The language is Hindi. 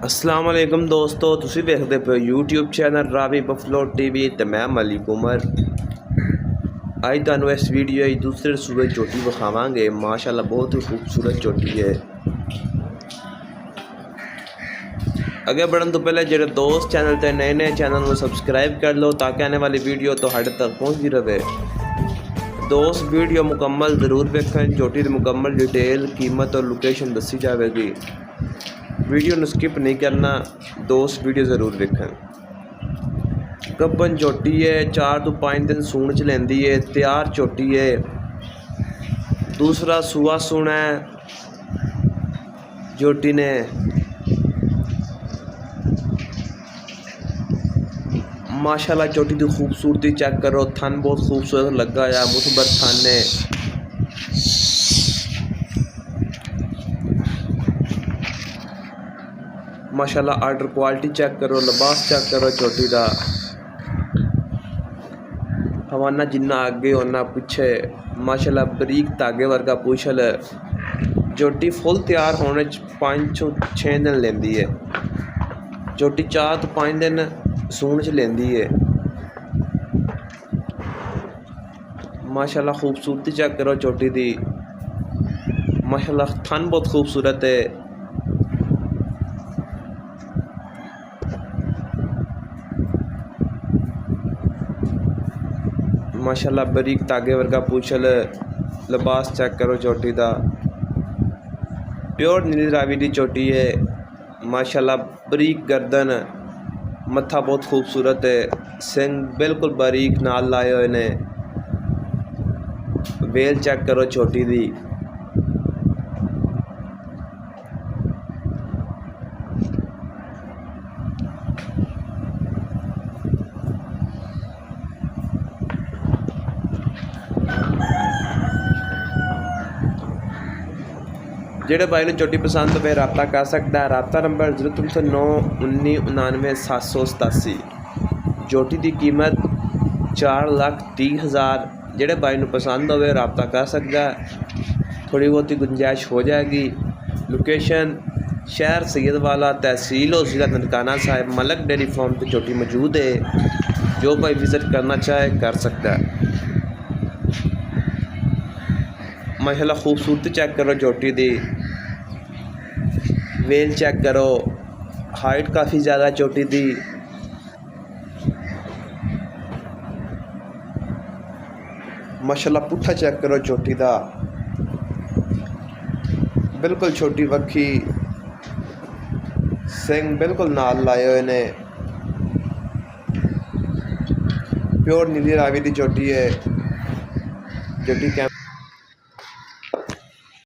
अस्सलाम वालेकुम दोस्तों, तुसी देखते पे YouTube channel Ravi buffalo TV ते मैं मलिक उमर। आज तुहानू इस वीडियो दूसरे सूबे झोटी विखावांगे। माशाल्लाह बहुत ही खूबसूरत झोटी है। अगे बढ़ने तो पहले जो दोस्त चैनल ते नए चैनल को सब्सक्राइब कर लो ताकि आने वाली वीडियो तुहाडे तक पहुँचती रहे। दोस्त वीडियो मुकम्मल ज़रूर देखें। झोटी की मुकम्मल डिटेल, कीमत और लोकेशन दसी जाएगी। वीडियो को स्किप नहीं करना दोस्त, वीडियो ज़रूर देखें। गब्बन झोटी है, 4 तो 5 दिन सूण च लेंदी है। तैयार झोटी है, दूसरा सूआ सूना है झोटी ने। माशाल्लाह झोटी की खूबसूरती चेक करो। थन बहुत खूबसूरत लगा है, मुठभर थन है। माशाल्लाह आर्डर क्वालिटी चेक करो, लिबास चेक करो झोटी का। हवाना जिन्ना आगे उन्ना पिछे। माशाल्लाह बरीक धागे वर्गा पूछल। झोटी फुल तैयार होने 5-6 दिन लेंदी है। झोटी 4 तो 5 दिन सूण च लेंदी है। माशाल्लाह खूबसूरती चेक करो झोटी दी। माशाल्लाह थन बहुत खूबसूरत है। माशाल्लाह बरीक धागे वर्गा पूछल। लिबास चेक करो झोटी का। प्योर नीली रावी की झोटी है। माशाल्लाह बरीक गर्दन, मत्था बहुत खूबसूरत है। सिंग बिल्कुल बारीक नाल लाए हुए ने। वेल चेक करो झोटी दी। जेड़े भाई ने झोटी पसंद पे रब्ता कर सकता है। रब्ता नंबर 0309199787। झोटी की कीमत 4,30,000। जेड़े भाई ने पसंद हो रब्ता कर सकता है, थोड़ी बहुत ही गुंजाइश हो जाएगी। लोकेशन शहर सैयदवाला, तहसील और ज़िला ननकाना साहिब। मलक डेयरी फार्म पर झोटी मौजूद है। जो भाई विज़िट करना चाहे कर सकता है। माशाल्लाह खूबसूरती चेक करो झोटी दी। वेल चेक करो, हाइट काफ़ी ज़्यादा झोटी दी। माशाल्लाह पुट्ठा चेक करो झोटी दा। बिल्कुल छोटी वक्खी, सिंग बिल्कुल नाल लाए हुए ने। प्योर नीली रावी की झोटी है। झोटी कैम